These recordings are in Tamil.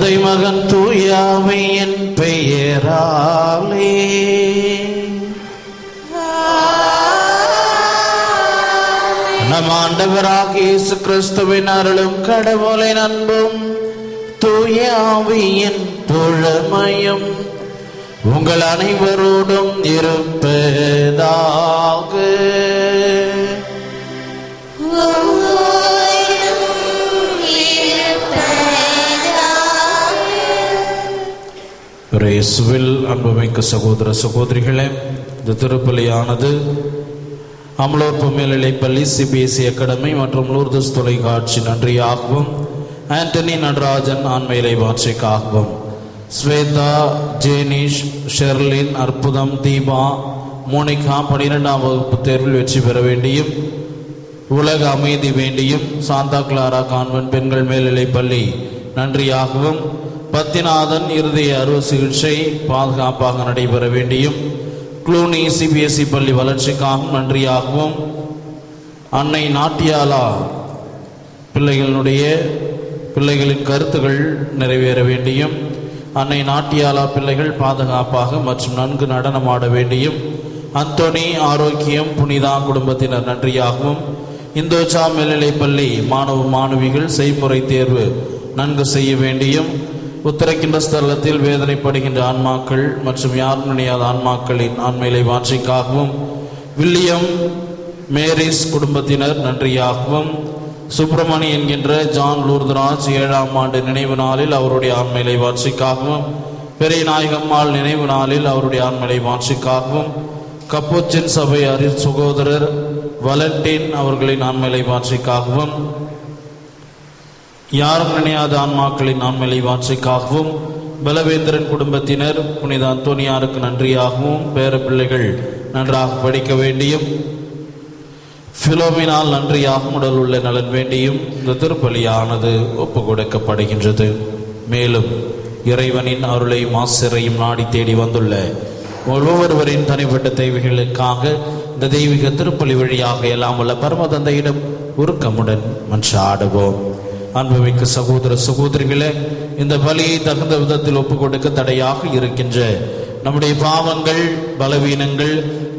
தந்தை மகன் தூயாமையின் பெயராலே. நம் ஆண்டவராகிய இயேசு கிறிஸ்துவின் அருளும் கடவுளின் அன்பும் தூயாவியின் தோழமையும் உங்கள் அனைவரோடும் இருப்பதாக. இயேசுவில் அன்புமிக்க சகோதர சகோதரிகளே, இந்த திருப்பலியானது அமலோற்பு மேல்நிலைப்பள்ளி, சிபிஎஸ்இ அகாடமி மற்றும் லூர்தஸ் தொலைக்காட்சி நன்றியாகவும், ஆண்டனி நடராஜன் ஆன்ம இறைவார்த்தைக்காகவும், ஸ்வேதா, ஜேனிஷ், ஷெர்லின், அற்புதம், தீபா, மோனிகா 12ஆம் வகுப்பு தேர்வில் வெற்றி பெற வேண்டியும், உலக அமைதி வேண்டியும், சாந்தா கிளாரா கான்வென்ட் பெண்கள் மேல்நிலைப்பள்ளி நன்றியாகவும், பத்திநாதன் இருதய அறுவை சிகிச்சை பாதுகாப்பாக நடைபெற வேண்டியும், க்ளூனி சிபிஎஸ்இ பள்ளி வளர்ச்சிக்காகவும் நன்றியாகவும், அன்னை நாட்டியாலா பிள்ளைகளின் கருத்துகள் நிறைவேற வேண்டியும், அன்னை நாட்டியாலா பிள்ளைகள் பாதுகாப்பாக மற்றும் நன்கு நடனமாட வேண்டியும், அந்தோனி ஆரோக்கியம் புனிதா குடும்பத்தினர் நன்றியாகவும், இந்தோச்சா மேல்நிலைப்பள்ளி மாணவ மாணவிகள் செய்முறை தேர்வு நன்கு செய்ய வேண்டியும், உத்தரக்கின்ற ஸ்தலத்தில் வேதனைப்படுகின்ற ஆன்மாக்கள் மற்றும் யார் நினையாத ஆன்மாக்களின் ஆன்மையிலை வாட்சிக்காகவும், வில்லியம் மேரிஸ் குடும்பத்தினர் நன்றியாகவும், சுப்பிரமணி என்கின்ற ஜான் லூர்தராஜ் 7ஆம் ஆண்டு நினைவு நாளில் அவருடைய ஆன்மையிலை வாட்சிக்காகவும், பெரிய நாயகம்மாள் நினைவு நாளில் அவருடைய ஆன்மையிலை வாட்சிக்காகவும், கப்போச்சின் சபை சகோதரர் வலண்டின் அவர்களின் ஆன்மையிலை வாட்சிக்காகவும், யாரும் நினையாத ஆன்மாக்களின் ஆன்மலை வாட்சிக்காகவும், பலவேந்திரன் குடும்பத்தினர் புனித அந்தோனியாருக்கு நன்றியாகவும், பேர பிள்ளைகள் நன்றாக படிக்க வேண்டியும், பிலோமினால் நன்றியாகவும் உடல் உள்ள நலன் வேண்டியும் இந்த திருப்பலியானது ஒப்பு கொடுக்கப்படுகின்றது. மேலும் இறைவனின் அருளையும் ஆசிரையும் நாடி தேடி வந்துள்ள ஒவ்வொருவரின் தனிப்பட்ட தேவைகளுக்காக இந்த தெய்வீக திருப்பலி வழியாக எல்லாம் உள்ள பரமதந்தையிடம் உருக்கமுடன் மன்றாடுவோம். அன்புமிக்க சகோதர சகோதரிகளே, இந்த பலியை தகுந்த விதத்தில் ஒப்புக் கொடுக்க தடையாக இருக்கின்ற நம்முடைய பாவங்கள், பலவீனங்கள்,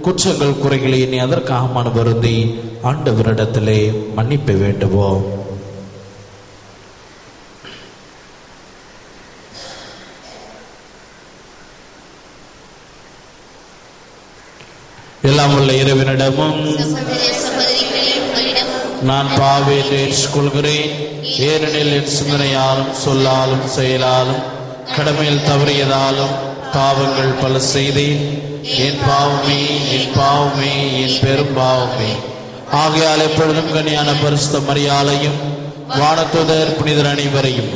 குற்றங்கள், குறைகளை இனி அதற்காக மன வருந்தி ஆண்டவரிடத்திலே மன்னிப்பு வேண்டுவோம். எல்லாம் உள்ள இறைவனிடமும் நான் பாவியை ஏற்றுக்கொள்கிறேன், ஏனெனில் என் சிந்தனையாலும் சொல்லாலும் செயலாலும் கடமையில் தவறியதாலும் பாவங்கள் பல செய்தேன். என் பாவமே, என் பாவமே, என் பெரும் பாவமே. ஆகையால் எப்பொழுதும் கன்னியான பரிசுத்த மரியாதையும் வானதூதர் புனிதர் அனைவரையும்,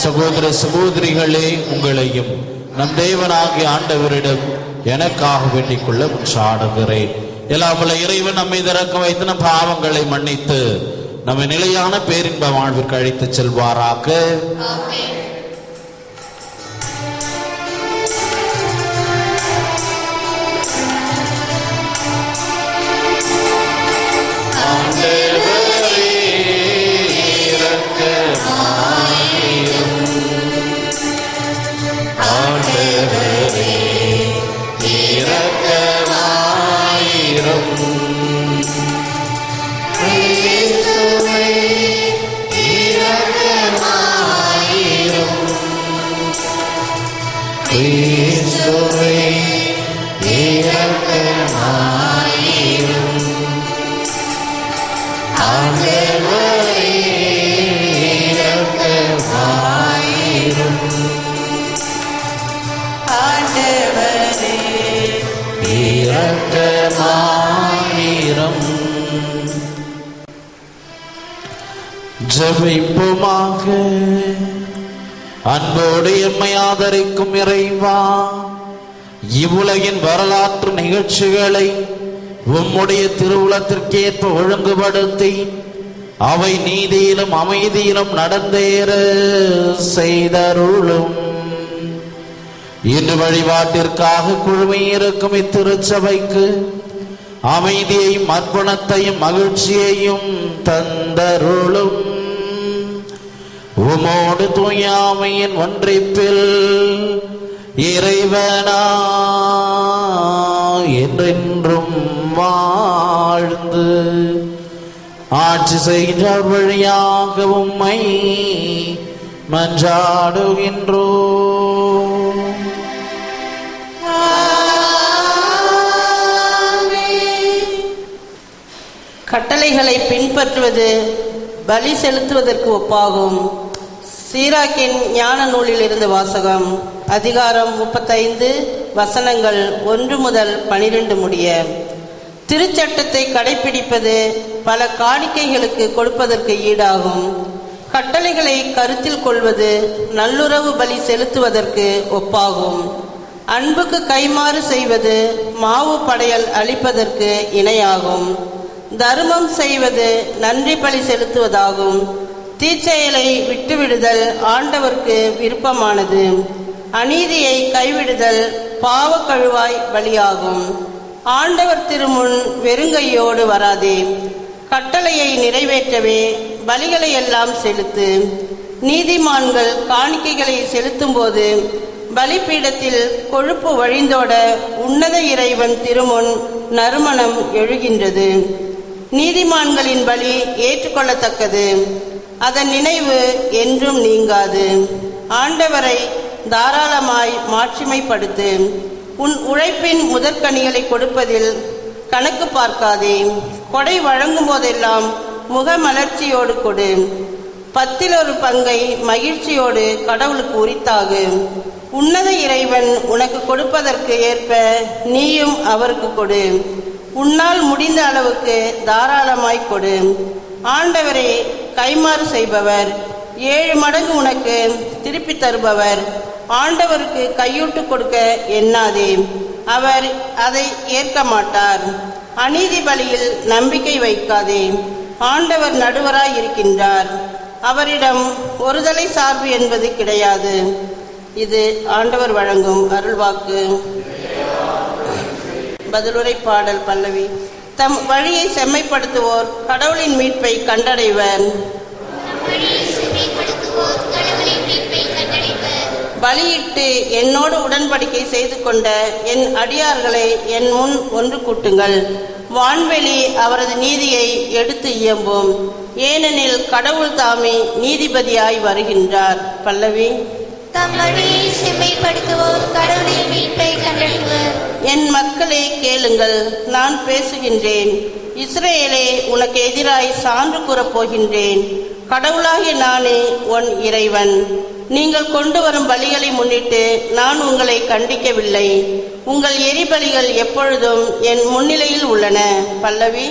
சகோதர சகோதரிகளே உங்களையும் நம் தேவனாகிய ஆண்டவரிடம் எனக்காக வேண்டிக் கொள்ள சாடுகிறேன். எல்லாம் இறைவன் நம்மை திறக்க வைத்து நம் பாவங்களை மன்னித்து நம்மை நிலையான பேரின்ப வாழ்விற்கு அழைத்து செல்வாராக. ஜெபிப்போமாக. அன்போடு எம்மை ஆதரிக்கும் இறைவா, இவ்வுலகின் வரலாற்று நிகழ்ச்சிகளை உம்முடைய திருவுளத்திற்கேற்ப ஒழுங்குபடுத்தி அவை நீதியிலும் அமைதியிலும் நடந்தேற செய்தருளும். இன்று வழிபாட்டிற்காக குழுமையிருக்கும் இத்திருச்சபைக்கு அமைதியையும் அர்ப்பணத்தையும் மகிழ்ச்சியையும் தந்தருளும். உமோடு தூயாமையின் ஒன்றிப்பில் இறைவனா என்றென்றும் வாழ்ந்து ஆட்சி செய்கின்றார் வழியாக உம்மை மன்றாடுகின்றோம். கட்டளைகளை பின்பற்றுவது பலி செலுத்துவதற்கு ஒப்பாகும். சீராக்கின் ஞான நூலில் இருந்து வாசகம். அதிகாரம் 35 வசனங்கள் 1 முதல் 12 முடிய. திருச்சட்டத்தை கடைபிடிப்பது பல காணிக்கைகளுக்கு கொடுப்பதற்கு ஈடாகும். கட்டளைகளை கருத்தில் கொள்வது நல்லுறவு பலி செலுத்துவதற்கு ஒப்பாகும். அன்புக்கு கைமாறு செய்வது மாவு படையல் அளிப்பதற்கு இணையாகும். தர்மம் செய்வது நன்றி பலி செலுத்துவதாகும். தீச்செயலை விட்டுவிடுதல் ஆண்டவருக்கு விருப்பமானது. அநீதியை கைவிடுதல் பாவ கழுவாய் பலியாகும். ஆண்டவர் திருமுன் வெறுங்கையோடு வராதே. கட்டளையை நிறைவேற்றவே பலிகளை எல்லாம் செலுத்து. நீதிமான்கள் காணிக்கைகளை செலுத்தும் போது பலிபீடத்தில் கொழுப்பு வழிந்தோட உன்னத இறைவன் திருமுன் நறுமணம் எழுகின்றது. நீதிமான்களின் பலி ஏற்றுக்கொள்ளத்தக்கது. அதன் நினைவு என்றும் நீங்காது. ஆண்டவரை தாராளமாய் மாட்சிமைப்படுத்து. உன் உழைப்பின் முதற்கனிகளை கொடுப்பதில் கணக்கு பார்க்காதே. கொடை வழங்கும் போதெல்லாம் முகமலர்ச்சியோடு கொடு. 10 பங்கை மகிழ்ச்சியோடு கடவுளுக்கு உரித்தாகு. உன்னத இறைவன் உனக்கு கொடுப்பதற்கு ஏற்ப நீயும் அவருக்கு கொடு. உன்னால் முடிந்த அளவுக்கு தாராளமாய் கொடு. ஆண்டவரே கைமாறு செய்பவர், 7 மடங்கு உனக்கு திருப்பி தருபவர். ஆண்டவருக்கு கையூட்டு கொடுக்க எண்ணாதே, அவர் அதை ஏற்க மாட்டார். அநீதி பலியில் நம்பிக்கை வைக்காதே. ஆண்டவர் நடுவராய் இருக்கின்றார். அவரிடம் ஒருதலை சார்பு என்பது கிடையாது. இது ஆண்டவர் வழங்கும் அருள்வாக்கு. பதிலுரை பாடல் பல்லவி. தம் வழியை செம்மைப்படுத்துவோர் கடவுளின் மீட்பை கண்டடைவர். பலியிட்டு என்னோடு உடன்படிக்கை செய்து கொண்ட என் அடியார்களை என் முன் ஒன்று கூட்டுங்கள். வான்வெளி அவரது நீதியை எடுத்து இயம்பும். ஏனெனில் கடவுள் தாமே நீதிபதியாய் வருகின்றார். பல்லவி. என் மக்களே கேளுங்கள், நான் பேசுகின்றேன். இஸ்ரேலே, உனக்கு எதிராய் சான்று கூறப் போகின்றேன். கடவுளாகிய நானே உன் இறைவன். நீங்கள் கொண்டு வரும் பலிகளை முன்னிட்டு நான் உங்களை கண்டிக்கவில்லை. உங்கள் எரிபலிகள் எப்பொழுதும் என் முன்னிலையில் உள்ளன. பல்லவி.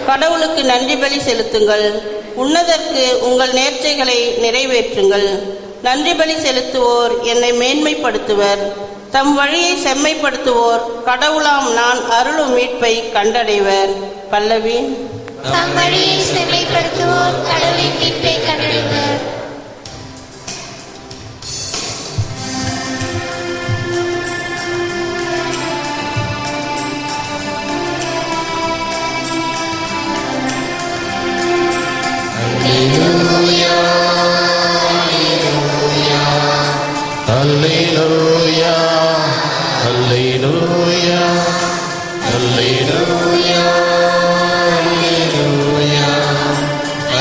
கடவுளுக்கு நன்றி பலி செலுத்துங்கள். உன்னதற்கு உங்கள் நேர்ச்சைகளை நிறைவேற்றுங்கள். நன்றி பலி செலுத்துவோர் என்னை மேன்மைப்படுத்துவர். தம் வழியை செம்மைப்படுத்துவோர் கடவுளாம் நான் அருளும் மீட்பை கண்டடைவர். பல்லவி. Alleluia, Alleluia, Alleluia, Alleluia,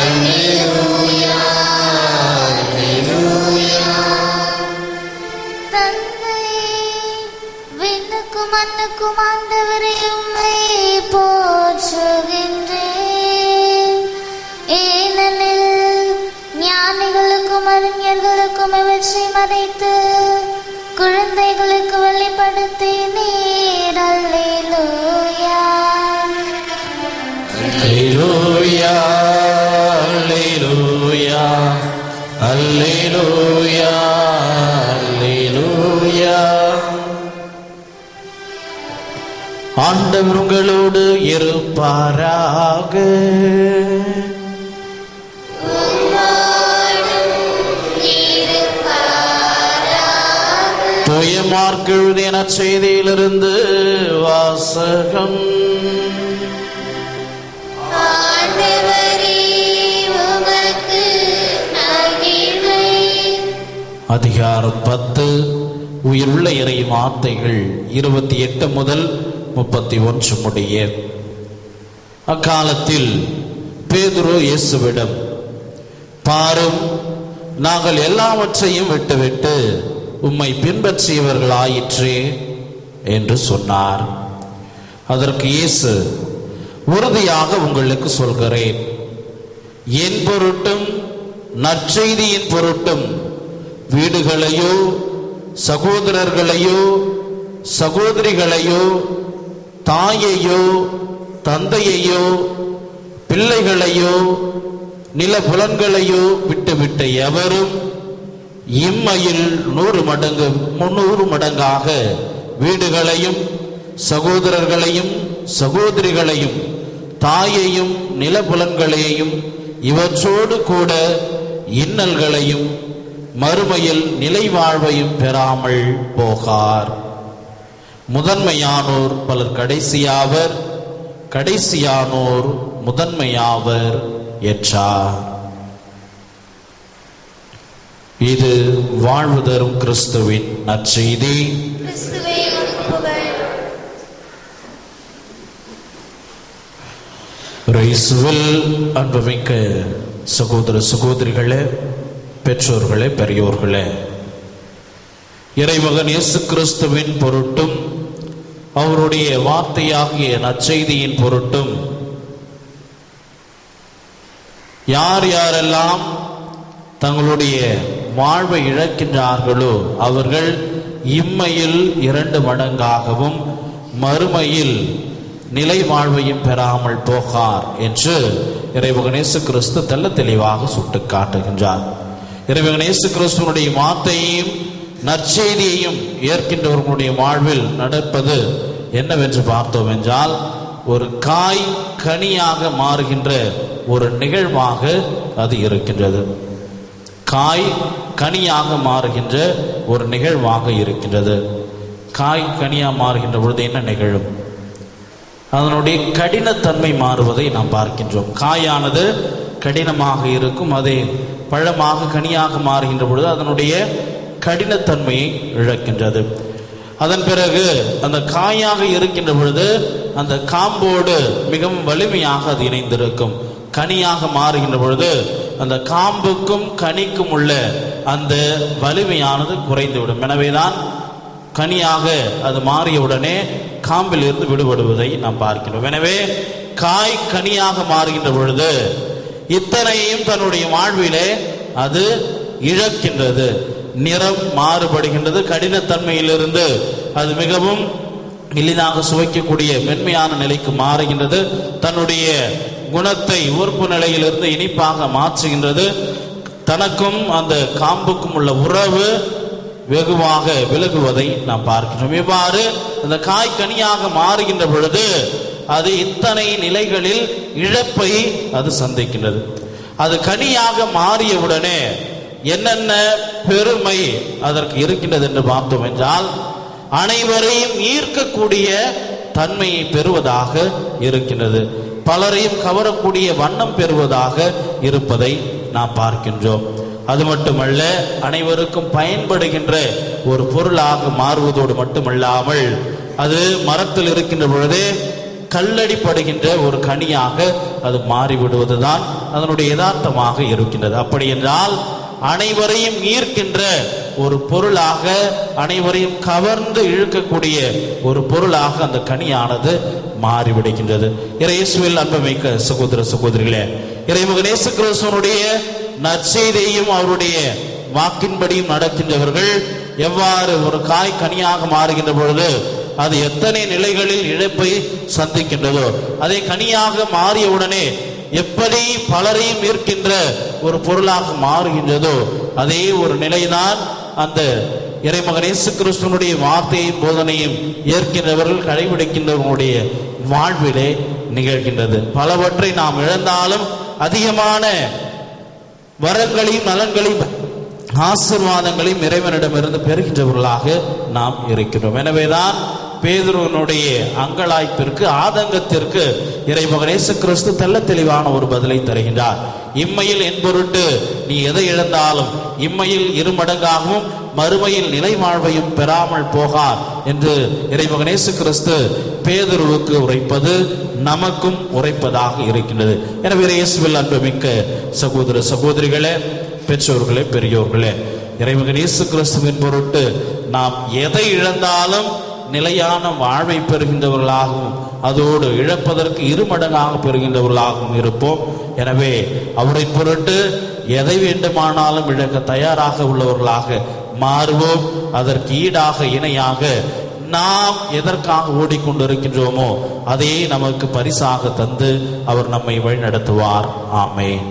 Alleluia, Alleluia. தந்தையே, விண்ணுக்கும் மண்ணுக்கும் ஆண்டவரே உம்மை போற்றுகின்றேன். ஏனெனில் ஞானிகளுக்கும் அறிஞர்களுக்கும் இவற்றை மறைத்து குழந்தைகளுக்கு வெளிப்படுத்தினீர். அல்லேலூயா, அல்லேலூயா, அல்லேலூயா, அல்லேலூயா, அல்லேலூயா. ஆண்டவர் உங்களோடு இருப்பாராக. தூய மார்க்கு எழுதிய நற்செய்தியிலிருந்து வாசகம். ஆண்டவரே உமக்கு மகிமை. அதிகாரம் 10. உயிருள்ள இறை வார்த்தைகள் 28 முதல் 31 முடிய. அக்காலத்தில் பேதுரு இயேசுவிடம், பாரும், நாங்கள் எல்லாவற்றையும் விட்டுவிட்டு உம்மை பின்பற்றியவர்களாயிற்றே என்று சொன்னார். அதற்கு இயேசு, உறுதியாக உங்களுக்கு சொல்கிறேன், என் பொருட்டும் நற்செய்தியின் பொருட்டும் வீடுகளையோ சகோதரர்களையோ சகோதரிகளையோ தாயையோ தந்தையையோ பிள்ளைகளையோ நிலபுலன்களையோ விட்டுவிட்ட எவரும் இம்மையில் 100 மடங்காக வீடுகளையும் சகோதரர்களையும் சகோதரிகளையும் தாயையும் நிலபுலன்களையும் இவற்றோடு கூட இன்னல்களையும் மறுமையில் நிலை வாழ்வையும் பெறாமல் போகார். முதன்மையானோர் பலர் கடைசியாவர், கடைசியானோர் முதன்மையாவர் என்றார். இது வாழ்வு தரும் கிறிஸ்துவின் நற்செய்தி. கிறிஸ்துவே உமக்கு புகழ். இயேசுவில் அன்புமிக்க சகோதர சகோதரிகளே, பெற்றோர்களே, பெரியோர்களே, இறைமகன் இயேசு கிறிஸ்துவின் பொருட்டும் அவருடைய வார்த்தையாகிய நற்செய்தியின் பொருட்டும் யார் யாரெல்லாம் தங்களுடைய வாழ்வை இழக்கின்றார்களோ அவர்கள் இம்மையில் 2 மடங்காகவும் மறுமையில் நிலை வாழ்வையும் பெறாமல் போகார் என்று இறைமகன் இயேசு கிறிஸ்து தெள்ள தெளிவாக சுட்டு காட்டுகின்றார். இறைமகன் இயேசு கிறிஸ்துவனுடைய வார்த்தையையும் நற்செய்தியையும் ஏற்கின்றவர்களுடைய வாழ்வில் நடப்பது என்னவென்று பார்த்தோம் என்றால், ஒரு காய் கனியாக மாறுகின்ற ஒரு நிகழ்வாக அது இருக்கின்றது. காய் கனியாக மாறுகின்ற ஒரு நிகழ்வாக இருக்கின்றது. காய் கனியாக மாறுகின்ற பொழுது என்ன நிகழும்? அதனுடைய கடினத்தன்மை மாறுவதை நாம் பார்க்கின்றோம். காயானது கடினமாக இருக்கும், அதே பழமாக கனியாக மாறுகின்ற பொழுது அதனுடைய கடினத்தன்மையை இழக்கின்றது. அதன் பிறகு அந்த காயாக இருக்கின்ற பொழுது அந்த காம்போடு மிகவும் வலிமையாக அது இணைந்திருக்கும். கனியாக மாறுகின்ற பொழுது அந்த காம்புக்கும் கனிக்கும் உள்ள அந்த வலிமையானது குறைந்துவிடும். எனவேதான் கனியாக அது மாறியவுடனே காம்பில் இருந்து விடுபடுவதை நாம் பார்க்கிறோம். எனவே காய் கனியாக மாறுகின்ற பொழுது இத்தனையும் தன்னுடைய வாழ்விலே அது இழக்கின்றது. நிறம் மாறுபடுகின்றது. கடினத்தன்மையிலிருந்து அது மிகவும் எளிதாக சுவைக்கக்கூடிய மென்மையான நிலைக்கு மாறுகின்றது. தன்னுடைய குணத்தை உறுப்பு நிலையிலிருந்து இனிப்பாக மாற்றுகின்றது. தனக்கும் அந்த காம்புக்கும் உள்ள உறவு வெகுவாக விலகுவதை நாம் பார்க்கின்றோம். இவ்வாறு அந்த காய் கனியாக மாறுகின்ற பொழுது அது இத்தனை நிலைகளில் இழப்பை அது சந்திக்கின்றது. அது கனியாக மாறியவுடனே என்னென்ன பெருமை அதற்கு இருக்கின்றது என்று பார்த்தோம் என்றால், அனைவரையும் ஈர்க்கக்கூடிய தன்மையை பெறுவதாக இருக்கின்றது. பலரையும் கவரக்கூடிய வண்ணம் பெறுவதாக இருப்பதை நாம் பார்க்கின்றோம். அது மட்டுமல்ல, அனைவருக்கும் பயன்படுகின்ற ஒரு பொருளாக மாறுவதோடு மட்டுமல்லாமல் அது மரத்தில் இருக்கின்ற பொழுதே கல்லடிப்படுகின்ற ஒரு கனியாக அது மாறிவிடுவதுதான் அதனுடைய யதார்த்தமாக இருக்கின்றது. அப்படி என்றால் அனைவரையும் ஈர்க்கின்ற ஒரு பொருளாக, அனைவரையும் கவர்ந்து இழுக்கக்கூடிய ஒரு பொருளாக அந்த கனியானது மாறிவிடுகின்றது. இயேசுவில் அன்புமிக்க சகோதர சகோதரிகளே, இறைமகன் இயேசு கிறிஸ்துவினுடைய நற்செய்தியையும் அவருடைய வாக்கின்படியும் நடக்கின்றவர்கள் எவ்வாறு ஒரு காய் கனியாக மாறுகின்ற பொழுது அது எத்தனை நிலைகளில் இழப்பை சந்திக்கின்றதோ, அதை கனியாக மாறியவுடனே எப்படி பலரையும் ஈர்க்கின்ற ஒரு பொருளாக மாறுகின்றதோ, அதே ஒரு நிலைதான் அந்த இறைமகன் இயேசு கிறிஸ்துவினுடைய வார்த்தையும் போதனையும் ஏற்கின்றவர்கள் கடைபிடிக்கின்றவர்களுடைய வாழ்விலே நிகழ்கின்றது. பலவற்றை நாம் இழந்தாலும் அதிகமான வரங்களையும் நலன்களையும் ஆசீர்வாதங்களையும் இறைவனிடமிருந்து பெறுகின்றவர்களாக நாம் இருக்கிறோம். எனவேதான் பேதுருவினுடைய அங்கலாய்ப்பிற்கு, ஆதங்கத்திற்கு இறைமகன் இயேசு கிறிஸ்து தெள்ள தெளிவான ஒரு பதிலை தருகின்றார். இம்மையில் என் பொருட்டு நீ எதை இழந்தாலும் இம்மையில் இருமடங்காகவும் மறுமையில் நிலை வாழ்வையும் பெறாமல் போகார் என்று இறைமகன் இயேசு கிறிஸ்து பேதுருவுக்கு உரைப்பது நமக்கும் உரைப்பதாக இருக்கின்றது. எனவே இயேசுவில் அன்புமிக்க சகோதர சகோதரிகளே, பெற்றோர்களே, பெரியோர்களே, இறைமகன் இயேசு கிறிஸ்துவின் பொருட்டு நாம் எதை இழந்தாலும் நிலையான வாழ்வை பெறுகின்றவர்களாகவும் அதோடு இழப்பதற்கு இருமடங்காக பெறுகின்றவர்களாகவும் இருப்போம். எனவே அவரை பொருட்டு எதை வேண்டுமானாலும் இழக்க தயாராக உள்ளவர்களாக மாறுவோம். அதற்கு ஈடாக இணையாக நாம் எதற்காக ஓடிக்கொண்டிருக்கின்றோமோ அதையே நமக்கு பரிசாக தந்து அவர் நம்மை வழிநடத்துவார். ஆமென்.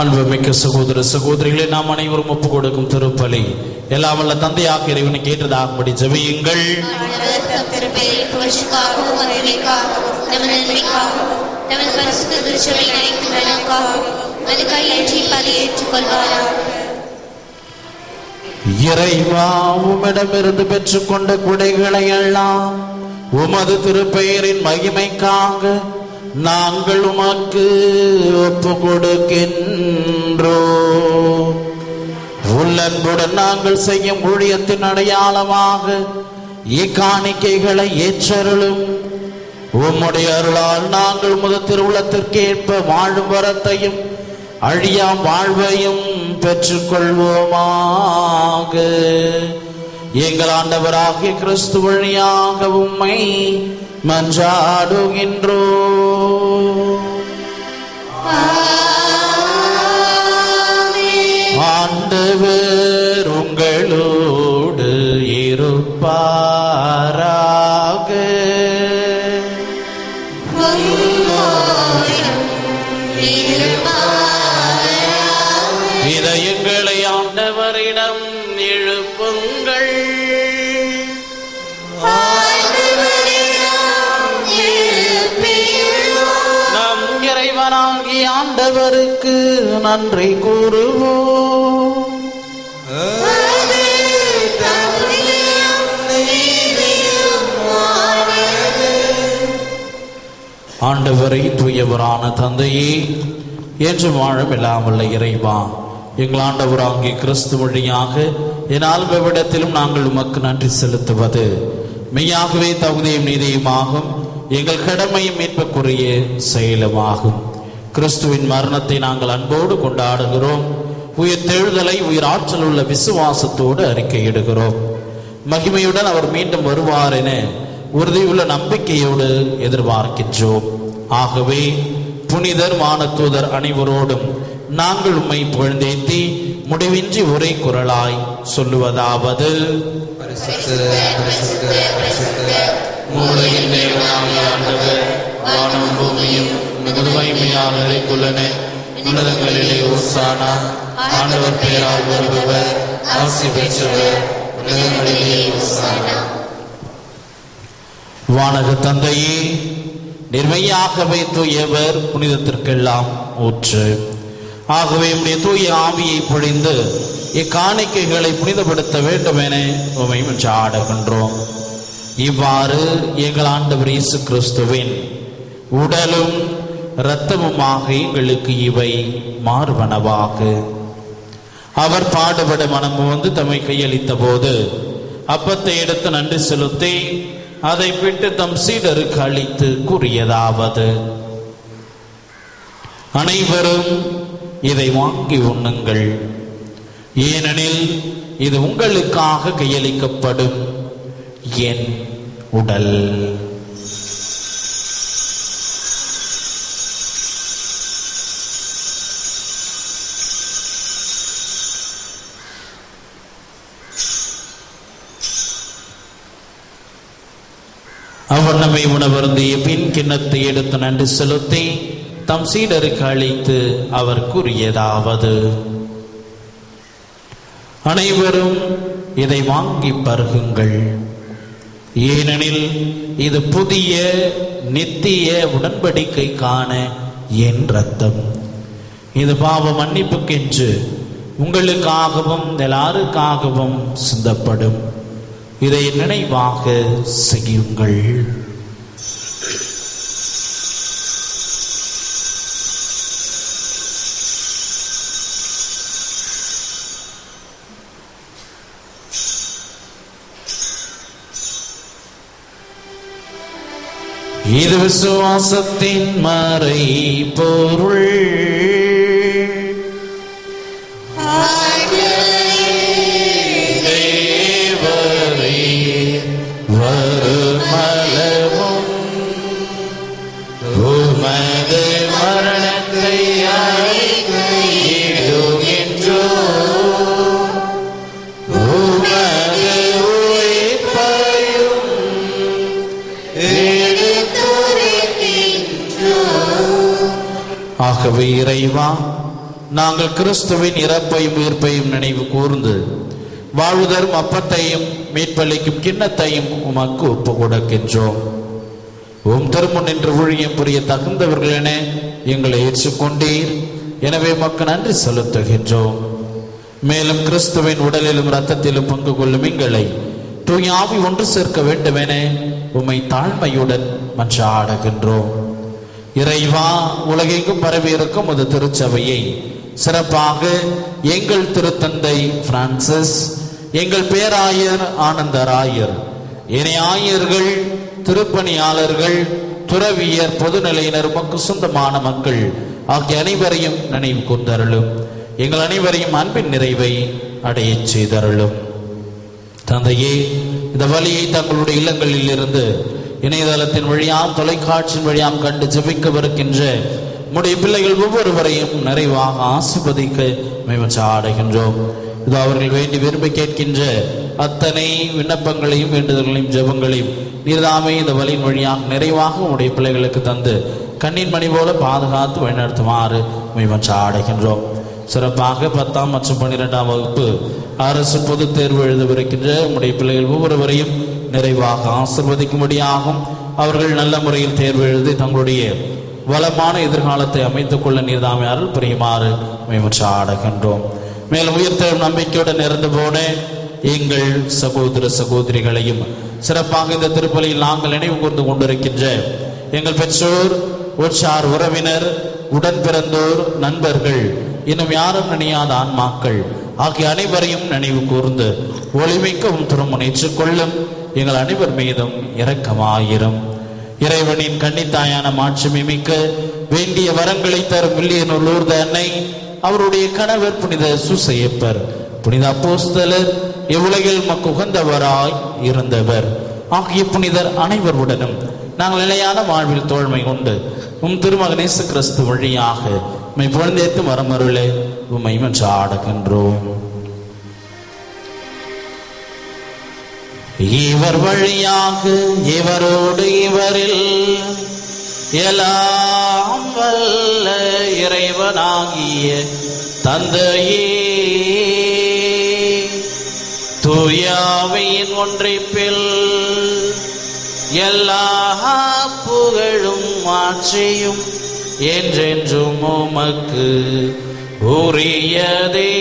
அன்புமிக்க சகோதர சகோதரிகளை, நாம் அனைவரும் ஒப்புக் கொடுக்கும் திருப்பலி எல்லாம் வல்ல தந்தையாக இறைவனை கேட்டதாகும்படி ஜெபியுங்கள். இறைவா, உம்மிடமிருந்து பெற்றுக்கொண்ட குடைகளை எல்லாம் உமது திருப்பெயரின் மகிமைக்காக நாங்கள் உமக்கு ஒப்பு கொடுக்கின்றோம். உள்ளன்புடன் நாங்கள் செய்யும் ஊழியத்தின் அடையாளமாக இக்காணிக்கைகளை ஏற்றருளும். உம்முடைய அருளால் நாங்கள் உமது திருவுளத்திற்கேற்ப வாழும் வரத்தையும் அழியா வாழ்வையும் பெற்றுக்கொள்வோமாக. எங்கள் ஆண்டவராகிய கிறிஸ்து வழியாக உம்மை மன்றாடுகின்றோம். ஆண்டவர் உங்களோடு இருப்பாராக. இதயங்களை ஆண்டவரிடம் எழுப்புங்கள். நம் இறைவனாகிய ஆண்டவருக்கு நன்றி கூறுவோம். ஆண்டவரை தூயவரான தந்தையே, என்று வாழும் இல்லாமல்ல இறைவா, எங்கள் ஆண்டவராகிய கிறிஸ்து வழியாக என்னால் விடத்திலும் நாங்கள் உமக்கு நன்றி செலுத்துவது மெய்யாகவே தகுதியும் நீதியுமாகும், எங்கள் கடமையும் மீட்புக்குரிய செயலுமாகும். கிறிஸ்துவின் மரணத்தை நாங்கள் அன்போடு கொண்டாடுகிறோம். உயிர் தெழுதலை உயிர் ஆற்றல் உள்ள விசுவாசத்தோடு அறிக்கையிடுகிறோம். மகிமையுடன் அவர் மீண்டும் வருவார் என உறுதியுள்ள நம்பிக்கையோடு எதிர்பார்க்கின்றோம். ஆகவே புனிதர் வானதூதர் அனைவரோடும் நாங்கள் உம்மை புகழ்ந்தேத்தி முடிவின்றி ஒரே குரலாய் சொல்லுவதாவது: மூலையின் தேவனாகிய ஆண்டவர், வானம் பூமியும் மகிமையால் நிறைந்துள்ளன. உன்னதங்களிலே ஓசானா. ஆண்டவர் பெயரால் வருபவர் ஆசி பெற்றவர். உன்னதங்களிலே ஓசானா. வானக தந்தையே, நிர்மையாகவே தூயவர், புனிதத்திற்கெல்லாம் ஊற்று. ஆகவே உடைய தூய ஆவியை பொழிந்து இக்காணிக்கைகளை புனிதப்படுத்த வேண்டும் என உம்மை மன்றாடுகின்றோம். இவ்வாறு எங்கள் ஆண்டவர் இயேசு கிறிஸ்துவின் உடலும் இரத்தமுமாக எங்களுக்கு இவை மாறுவனவாக. அவர் பாடுபட மனம் வந்து தம்மை கையளித்த போது அப்பத்தை எடுத்து நன்றி செலுத்தி அதை பிட்டு தம் சீடருக்கு அளித்து கூறியதாவது: அனைவரும் இதை வாங்கி உண்ணுங்கள், ஏனெனில் இது உங்களுக்காக கையளிக்கப்படும் என் உடல். அவர் நம்மை உணவருந்திய பின் கிண்ணத்தை எடுத்து நன்றி செலுத்தி தம் சீடருக்கு அளித்து அவர் கூறியதாவது: அனைவரும் இதை வாங்கி பருகுங்கள், ஏனெனில் இது புதிய நித்திய உடன்படிக்கைக்கான என் இரத்தம். இது பாவ மன்னிப்புக்கென்று உங்களுக்காகவும் எல்லாருக்காகவும் சிந்தப்படும். இதை நினைவாக செய்யுங்கள். இது விசுவாசத்தின் மறை பொருள். தேவரே வருமளவும் உமது மரணத்தை அறிக்கையிடுகின்றோ, உமது உயிர்ப்பையும் ஆகவே இறைவா, நாங்கள் கிறிஸ்துவின் இறப்பையும் உயிர்ப்பையும் நினைவு கூர்ந்து வாழ்வுதரும் அப்பத்தையும் மீட்பளிக்கும் கிண்ணத்தையும் உமக்கு ஒப்பு கொடுக்கின்றோம். உம் திருமுன் நின்று ஊழியம் புரிய தகுந்தவர்கள் என எங்களை ஏற்றுக்கொண்டீர். எனவே உமக்கு நன்றி செலுத்துகின்றோம். மேலும் கிறிஸ்துவின் உடலிலும் இரத்தத்திலும் பங்கு கொள்ளும் எங்களை தூய ஆவி ஒன்று சேர்க்க வேண்டும் என உம்மை தாழ்மையுடன் மன்றாடுகின்றோம். இறைவா, உலகெங்கும் பரவி இருக்கும் ஒரு திருச்சபையை சிறப்பாக எங்கள் திருத்தந்தை பிரான்சிஸ், எங்கள் பேராயர் ஆனந்தராயர், இணை ஆயர்கள், திருப்பணியாளர்கள், துறவியர், பொதுநிலையினர், உமக்கு சொந்தமான மக்கள் ஆகிய அனைவரையும் நினைவு கூர்ந்தருளும். எங்கள் அனைவரையும் அன்பின் நிறைவை அடையச் செய்தருளும். தந்தையே, இந்த வழியை தங்களுடைய இல்லங்களில் இருந்து இணையதளத்தின் வழியாம் தொலைக்காட்சியின் வழியாம் கண்டு ஜெபிக்கவிருக்கின்ற உம்முடைய பிள்ளைகள் ஒவ்வொருவரையும் நிறைவாக ஆசீர்வதிக்க ஆடுகின்றோம். இது அவர்கள் வேண்டி விரும்பி கேட்கின்ற அத்தனை விண்ணப்பங்களையும் வேண்டுதல்களையும் ஜெபங்களையும் நீர்தாமே இந்த வழியின் வழியாக நிறைவாக உம்முடைய பிள்ளைகளுக்கு தந்து கண்ணின் மணி போல பாதுகாத்து வழிநடத்துமாறு ஆடுகின்றோம். சிறப்பாக 10ஆம் மற்றும் 12ஆம் வகுப்பு அரசு பொதுத் தேர்வு எழுதவிருக்கின்ற உம்முடைய பிள்ளைகள் ஒவ்வொருவரையும் நிறைவாக ஆசிர்வதிக்கும்படியாகும். அவர்கள் நல்ல முறையில் தேர்வு எழுதி தங்களுடைய வளமான எதிர்காலத்தை அமைத்துக் கொள்ள நீர்தாமே அருள் புரியுமாறு ஆடுகின்றோம். மேலும் உயிர்த்தெழும் நம்பிக்கையுடன் இறந்து போன எங்கள் சகோதர சகோதரிகளையும் சிறப்பாக இந்த திருப்பலியில் நாங்கள் நினைவு கூர்ந்து கொண்டிருக்கின்ற எங்கள் பெற்றோர், உற்றார் உறவினர், உடன் பிறந்தோர், நண்பர்கள், இன்னும் யாரும் நினையாத ஆன்மாக்கள் ஆகிய அனைவரையும் நினைவு கூர்ந்து ஒளிமிக்கவும் திருமணம் ஏற்றுக்கொள்ளும் எங்கள் அனைவர் மீதும் இரக்கமாயிரும். இறைவனின் கன்னித்தாயான மாட்சிமை மிக்க வேண்டிய வரங்களை தரும் வில்லியனூர் லூர்து அன்னை, அவருடைய கணவர் புனித சூசையப்பர், புனித அப்போஸ்தலர், இவ்வுலகில் மக்கு உகந்தவராய் இருந்தவர் ஆகிய புனிதர் அனைவருடனும் நாங்கள் நிலையான வாழ்வில் தோழ்மை கொண்டு உம் திருமகன் இயேசு கிறிஸ்து வழியாக உம்மை புகழ்ந்தேத்து வரமருளே உம்மை ஆடுகின்றோம். இவர் வழியாக இவரோடு இவரில் எல்லாம் வல்ல இறைவனாகிய தந்தையே, தூய ஆவியின் ஒன்றிப்பில் எல்லா புகழும் ஆட்சியும் என்றென்றும் உமக்கு உரியதே.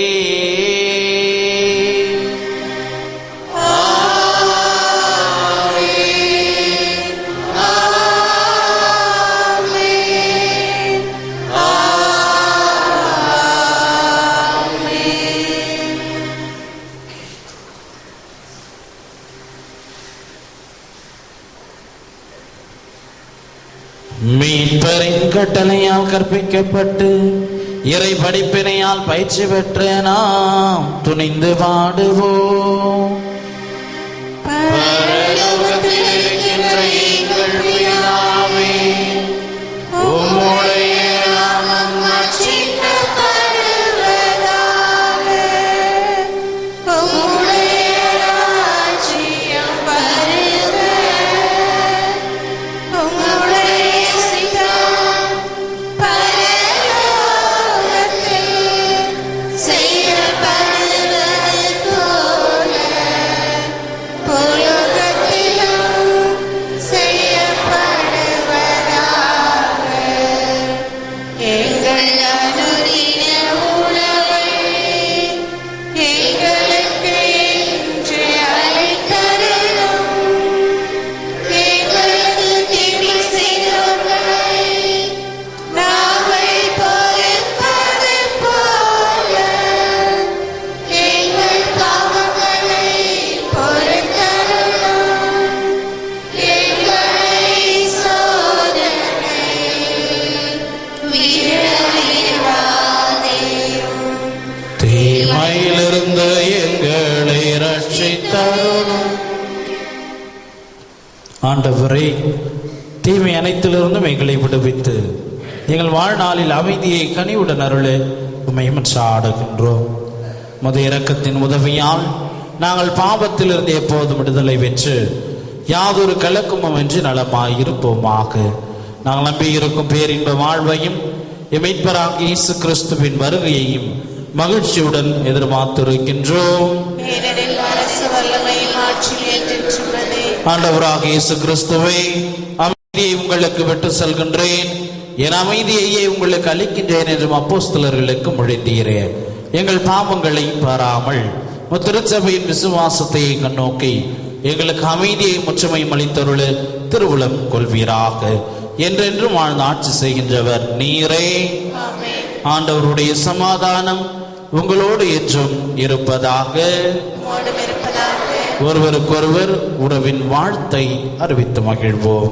மீட்பரின் கட்டளையால் கற்பிக்கப்பட்டு இறை படிப்பினையால் பயிற்சி பெற்ற நாம் துணிந்து பாடுவோம். பரலோகத்தில் இருக்கின்ற எங்கள் பிதாவே, உம்முடைய நாமம் அர்ச்சிக்கப்படுவதாக. உம்முடைய ராஜ்யம் வருக. உம்முடைய சித்தம் பரலோகத்தில் செய்யப்படுவது போல பூலோகத்திலும் செய்யப்படுவதாக. எங்கள் அனுதின உணவை எங்களுக்கு இன்று அளித்தருளும். எங்களுக்கு தீமை செய்தவர்களை நாங்கள் பொறுப்பது போல எங்கள் பாவங்களை பொறுத்தருளும். எங்களை சோதனையில் விழவிடாதேயும். தீமையிலிருந்து எங்களை ரட்சித்தருளும். ஆண்டவரே, தீமை அனைத்திலிருந்தும் எங்களை விடுவித்து எங்கள் வாழ்நாளில் அமைதியை கனிவுடன் அருள உம்மை சாடுகின்றோம். முத இரக்கத்தின் உதவியால் நாங்கள் பாவத்திலிருந்து எப்போதும் விடுதலை பெற்று யாதொரு கலக்கமும் என்று நலமாய் இருப்போமாக. நாங்கள் நம்பியிருக்கும் பேரின்ப வாழ்வையும் மீட்பராகிய இயேசு கிறிஸ்துவின் வருகையையும் மகிழ்ச்சியுடன் எதிர்பார்த்திருக்கின்றோம். ஏனெனில் அரசு வல்லமையும் ஆட்சியும் என்றென்றும் உள்ளதே. ஆண்டவராகிய இயேசு கிறிஸ்துவே, அமைதியை உங்களுக்கு விட்டு செல்கின்றேன், என் அமைதியையே உங்களுக்கு அளிக்கின்றேன் என்றும் அப்போஸ்தலர்களுக்கு மொழிந்தீரே. எங்கள் பாவங்களை பாராமல் திருச்சபையின் விசுவாசத்தை கண்ணோக்கி எங்களுக்கு அமைதியை முற்றுமையும் அளித்தருள திருவுளம் கொள்வீராக. என்றென்றும் வாழ்ந்து ஆட்சி செய்கின்றவர் நீரே. ஆண்டவருடைய சமாதானம் உங்களோடு என்றும் இருப்பதாக. உம்மோடும் இருப்பதாக. ஒருவருக்கொருவர் உறவின் வாழ்த்தை அறிவித்து மகிழ்வோம்.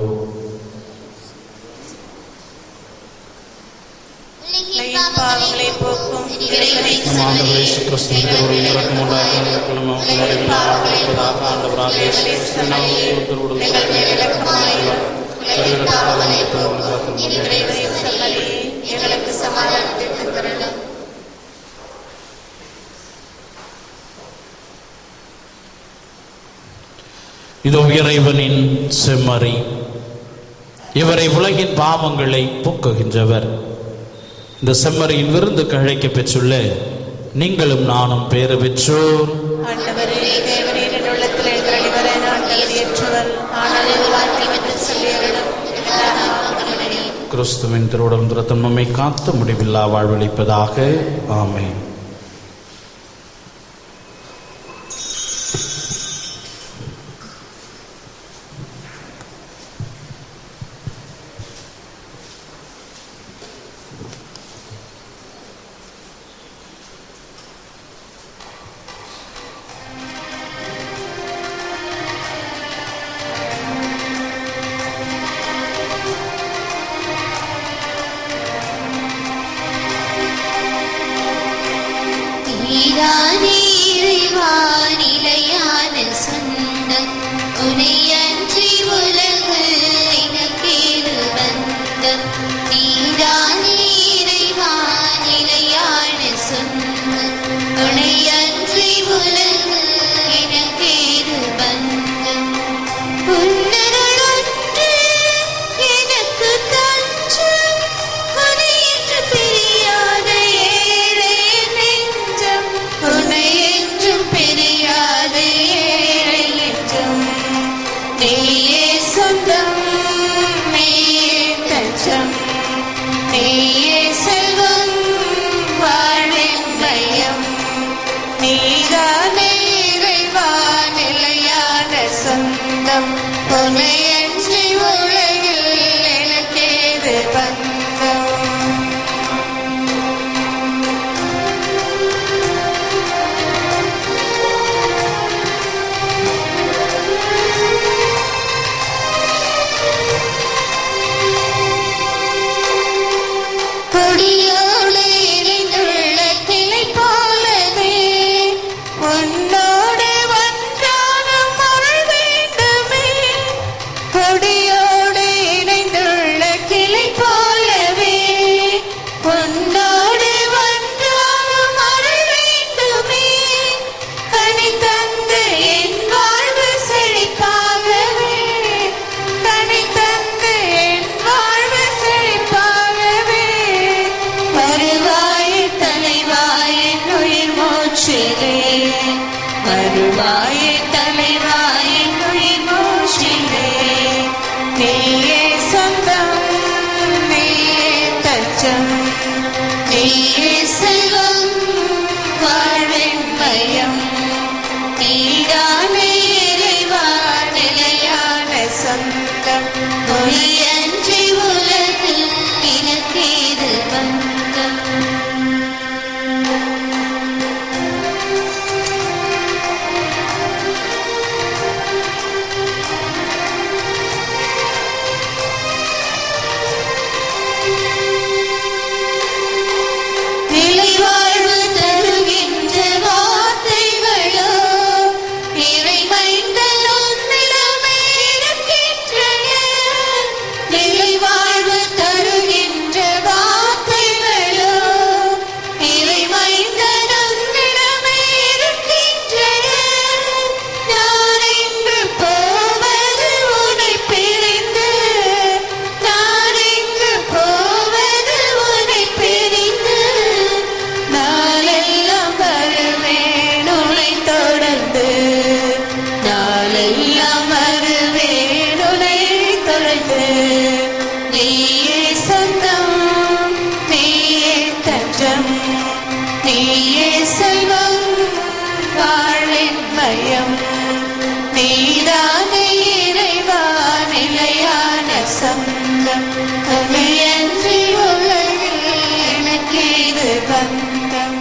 உலகின் பாவங்களை போக்கும் இறைவனை நம் ஆண்டவர் இயேசு கிறிஸ்துவின் திருவுருளின் இரக்கம் உண்டாக எங்களுக்கும் உம்முடைய பாவங்களை இருப்பதாக. ஆண்டவராகிய இயேசு கிறிஸ்துவின் நாமத்தில் திருவுருள் எங்கள் மேல் இரக்கமாயிரும். உலகின் பாவங்களை போக்கும் இறைவனின் சன்னதியே எங்களுக்கு சமாதானத்தை தந்தருளும். இதோ இறைவனின் செம்மறி, இவரை உலகின் பாவங்களை போக்குகின்றவர். இந்த செம்மறியின் விருந்துக்கு அழைக்க பெற்றுள்ள நீங்களும் நானும் பேறு பெற்றோர். ஆண்டவரே, தேவரீர் என் உள்ளத்தில் எழுந்தருளிவர நான் தகுதியற்றவர். ஆனால் இது வார்த்தை என்று சொல்லியருளும். கிறிஸ்துவின் திருவுடல் இரத்தம் நம்மை காத்து முடிவில்லா வாழ்வளிப்பதாக. ஆமென். சொந்தம், நீயே தஞ்சம், நீயே செல்வம், வாழ்வின் மையம். நீதானே இறைவா நிலையான சொந்தம், உன்னையன்றி உலகில் எனக்கேது பந்தம். கொடியோடு இணைந்துள்ள கிளை போலவே உன்னோடு ஒன்றாகும் அருள் வேண்டுமே. கொடியோடு இணைந்துள்ள கிளை போலவே உன்னோடு ஒன்றாகும் அருள் வேண்டுமே. கனி தந்து என் வாழ்வு செழிப்பாகவே, கனி தந்து என் வாழ்வு செழிப்பாகவே. வருவாயே தலைவாயே உயிர் மூச்சிலே, வருவாயே தலைவாயே உயிர் மூச்சிலே. நீயே சொந்தம், நீயே தஞ்சம், நீயே செல்வம், வாழ்வின் மையம். நீதானே இறைவா நிலையான சொந்தம், உன்னையன்றி உலகில் எனக்கேது பந்தம். நிலை வாழ்வு தருகின்ற வார்த்தைகளோ இறைமைந்தல் உன்னிடமே இருக்கின்றன. நிலை வாழ்வு தருகின்ற வார்த்தைகளோ இறைமைந்தல் உன்னிடமே இருக்கின்றன. நான் இன்று போவது உன்னை பிரிந்து, நான் இன்று போவது உன்னை பிரிந்து. நாளெல்லாம் வருவேன் உன்னை தொடர்ந்து, நாளெல்லாம் வருவேன் உன்னை தொடர்ந்து. நீயே சொந்தம், நீயே தஞ்சம், நீயே செல்வம், வாழ்வின் மையம். நீதானே இறைவா நிலையான சொந்தம், உன்னையன்றி உலகில் எனக்கேது பந்தம்.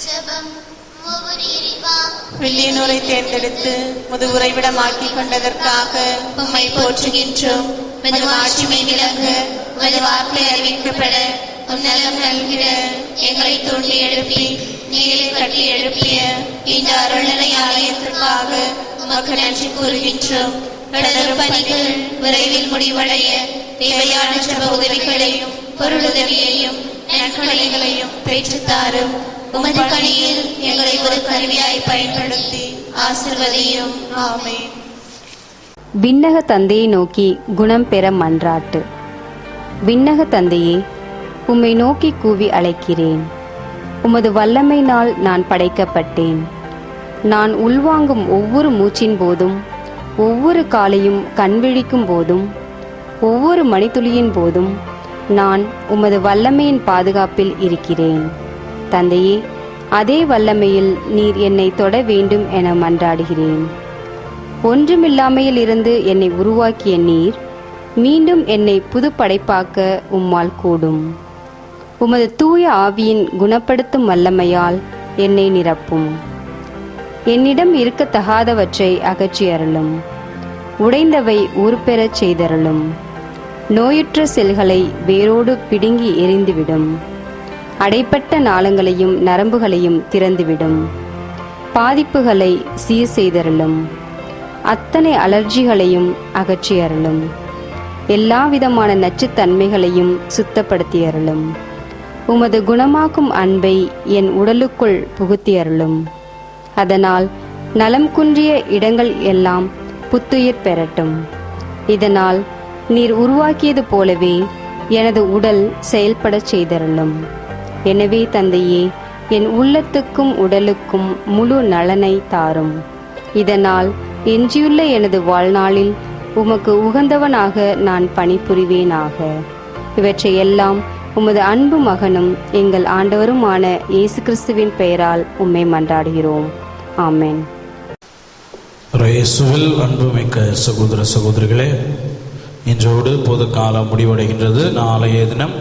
ஜெபம். ஒவ்வொரு இறைவா, வில்லியனூரை தேர்ந்தெடுத்து முது உறைவிடமாக்கிக் கொண்டதற்காக உம்மை போற்றுகின்றோம். உமது மாட்சிமை விளங்க, உமது வார்த்தை அறிவிக்கப்பட, உன்னலம் நல்கிட எங்களை தூண்டி எழுப்பி நீரை கட்டி எழுப்பிய இந்த அருளனை ஆலயத்திற்காக உமக்கு நன்றி கூறுகின்றோம். கடலூர் பணிகள் விரைவில் முடிவடைய தேவையான ஜெப உதவிகளையும் பொருளுதவியையும் நற்கொடைகளையும் பெற்றுத்தாரும். உமது பணியில் எங்களை ஒரு கருவியாய் பயன்படுத்தி ஆசிர்வதியும். ஆமென். விண்ணக தந்தையை நோக்கி குணம் பெற மன்றாட்டு. விண்ணக தந்தையே, உம்மை நோக்கி கூவி அழைக்கிறேன். உமது வல்லமையினால் நான் படைக்கப்பட்டேன். நான் உள்வாங்கும் ஒவ்வொரு மூச்சின் போதும், ஒவ்வொரு காலையும் கண்விழிக்கும் போதும், ஒவ்வொரு மணித்துளியின் போதும் நான் உமது வல்லமையின் பாதுகாப்பில் இருக்கிறேன். தந்தையே, அதே வல்லமையில் நீர் என்னை தொட வேண்டும் என மன்றாடுகிறேன். ஒன்றுமில்லாமையில் இருந்து என்னை உருவாக்கிய நீர் மீண்டும் என்னை புது படைப்பாக்க உம்மால் கூடும். உமது தூய ஆவியின் குணப்படுத்தும் வல்லமையால் என்னை நிரப்பும். என்னிடம் இருக்கத்தகாதவற்றை அகற்றி அருளும். உடைந்தவை உருப்பெறச் செய்தருளும். நோயுற்ற செல்களை வேரோடு பிடுங்கி எறிந்துவிடும். அடைப்பட்ட நாளங்களையும் நரம்புகளையும் திறந்துவிடும். பாதிப்புகளை சீர் செய்தருளும். அத்தனை அலர்ஜிகளையும் அகற்றி அருளும். எல்லாவிதமான நச்சுத்தன்மைகளையும் சுத்தப்படுத்தி அருளும். உமது குணமாக்கும் அன்பை என் உடலுக்குள் புகுத்தி அருளும். அதனால் நலம் குன்றிய இடங்கள் எல்லாம் புத்துயிர் பெறட்டும். இதனால் நீர் உருவாக்கியது போலவே எனது உடல் செயல்படச் செய்தருளும். எனவே தந்தையே, என் உள்ளத்துக்கும் உடலுக்கும் முழு நலனை தாரும். இதனால் எஞ்சியுள்ள எனது வாழ்நாளில் உமக்கு உகந்தவனாக நான் பணிபுரிவேனாக. இவற்றை எல்லாம் உமது அன்பு மகனும் எங்கள் ஆண்டவருமான இயேசு கிறிஸ்துவின் பெயரால் உம்மை மன்றாடுகிறோம். ஆமென். இயேசுவில் அன்புமிக்க சகோதர சகோதரிகளே, இன்றோடு பொது காலம் முடிவடைகின்றது. நாளைய தினம்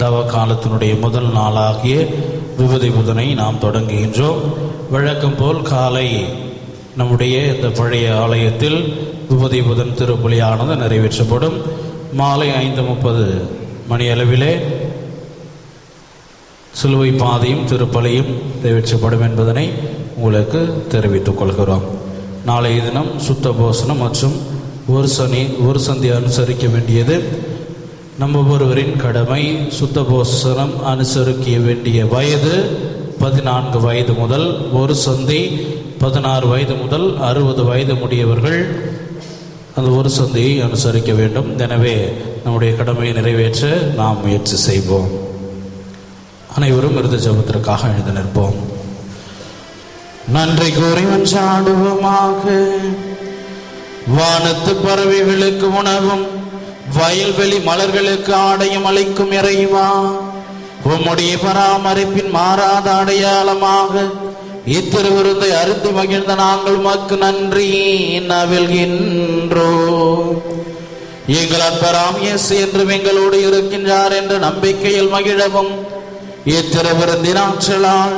தவ காலத்தினுடைய முதல் நாளாகிய விபதி புதனை நாம் தொடங்குகின்றோம். வழக்கம் போல் காலை நம்முடைய இந்த பழைய ஆலயத்தில் விபதி புதன் திருப்பலியானது நிறைவேற்றப்படும். மாலை 5:30 மணியளவிலே சிலுவை பாதையும் திருப்பலியும் நிறைவேற்றப்படும் என்பதனை உங்களுக்கு தெரிவித்துக் கொள்கிறோம். நாளைய தினம் சுத்த போசனம் மற்றும் ஒரு சந்தி அனுசரிக்க வேண்டியது நம்ம ஒருவரின் கடமை. சுத்த போசனம் அனுசரிக்க வேண்டிய வயது 14 வயது முதல், ஒரு சந்தி 16 வயது முதல் 60 வயது முடியவர்கள் அந்த ஒரு சந்தியை அனுசரிக்க வேண்டும். எனவே நம்முடைய கடமையை நிறைவேற்ற நாம் முயற்சி செய்வோம். அனைவரும் இறுதி ஜெபத்திற்காக எழுந்து நிற்போம். நன்றி கூறி மன்றாடுவோமாக. வானத்து பறவைகளுக்கு உணவும் வயல்வெளி மலர்களுக்கு ஆடையும் அளிக்கும் இறைவா, உம்முடைய பராமரிப்பின் மாறாத அடையாளமாக இத்திருவிருந்தை அருந்தி மகிழ்ந்த நாங்கள் உமக்கு நன்றி நல்கின்றோம். எங்கள் அன்பராம் இயேசு என்றும் எங்களோடு இருக்கின்றார் என்ற நம்பிக்கையில் மகிழவும் இத்திருவிருந்தின் ஆற்றலால்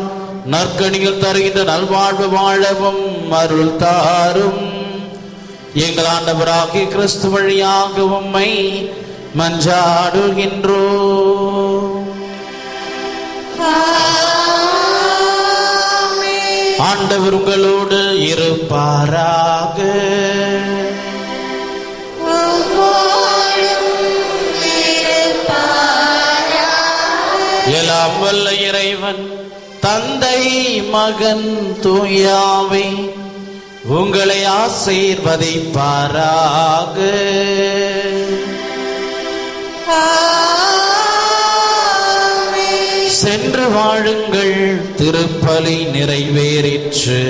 நற்கனிகள் தருகின்ற நல்வாழ்வு வாழவும் அருள் தாரும். எங்கள் ஆண்டவராகிய கிறிஸ்து வழியாக உம்மை மன்றாடுகின்றோம். ஆண்டவர் உங்களோடு இருப்பாராக. எல்லாம் வல்ல இறைவன் தந்தை மகன் தூயாவை உங்களை ஆசீர்வதிப்பாராக. சென்று வாழுங்கள், திருப்பலி நிறைவேறிற்று.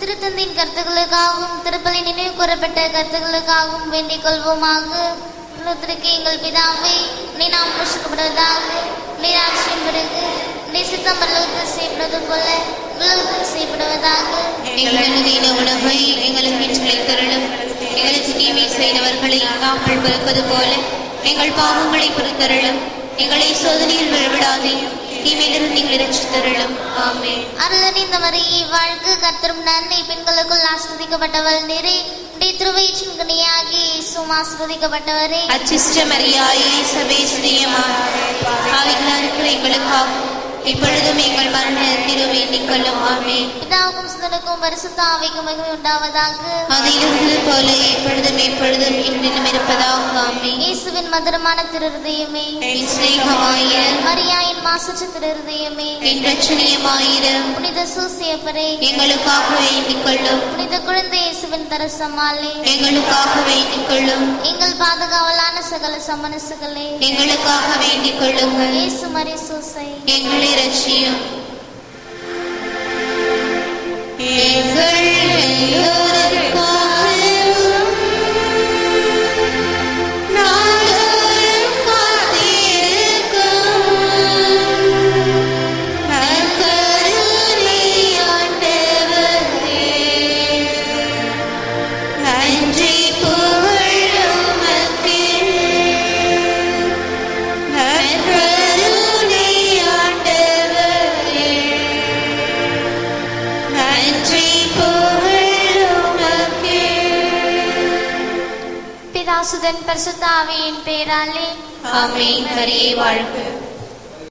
திருத்தந்தையின் கருத்துக்களுக்காகவும் திருப்பலி நினைவு கூறப்பட்ட கருத்துக்களுக்காகவும் வேண்டிக் கொள்வோமாக. எங்கள் பிதாவே, நீ நாம் புஷிக்கப்படுவதாக, நீ ராட்சியம் பிறகு நீ சித்தம் பரலோகத்தில் செய்யப்படுவது போல உலகத்தில் செய்யப்படுவதாக. எங்கள் அனுதின உணவை எங்களுக்கு இன்று தருளும். எங்களுக்கு தீமை செய்தவர்களை நாங்கள் பொறுப்பது போல எங்கள் பாவங்களை பொறுத்தருளும். எங்களை சோதனையில் விழவிடாதேயும், தீமையிலிருந்து எங்களை ரட்சித்தருளும். ஆமென். அருளறிந்த மரியே வாழ்க, கர்த்தரும் நன்மை, பெண்களுக்குள் ஆஸ்வதிக்கப்பட்டவள் நீரே. உடைய திருவயிற்றின் கனியாகிய இயேசுவும் ஆஸ்வதிக்கப்பட்டவரே. அச்சிஷ்ட மரியாயே, சபேஸ்வரியமாய் இருக்கிற எங்களுக்காகவும் இப்பொழுதும் எங்கள் மரணத்திலும் வேண்டிக் கொள்ளும். ஆமென். பிதாவுக்கும் சுதனுக்கும் பரிசுத்த ஆவிக்கும் மகிமை உண்டாவதாக. அதிலிருந்து போல இப்பொழுதும் எப்பொழுதும் இன்னும் இருப்பதாக. ஆமென். இயேசுவின் மதுரமான திருஹிருதயமே, என் சிநேகமாயிரம், மரியாயின் மாசற்ற திருஹிருதயமே, என் இரட்சணியமாயிரம், புனித சூசியப்பரே, எங்களுக்காக வேண்டிக் கொள்ளும். புனித குழந்தை இயேசுவின் தரசம்மாளே, எங்களுக்காக வேண்டிக் கொள்ளும். எங்கள் பாதுகாவலான சகல சமனசுகளே, எங்களுக்காக வேண்டிக் கொள்ளுங்கள். இயேசு மரி சூசை, எங்களை ரட்சியும். எங்கள் எல்லோருக்காகவும் நாங்கள் காத்திருக்கும் நற்கருணை ஆண்டவரே, நன்றி புகழ் உமக்கே. நற்கருணை ஆண்டவரே, நன்றி புகழ் உமக்கே. பிதாசுதன் பரிசுத்த ஆவியின் பேராலே ஆமென். மரியே வாழ்க.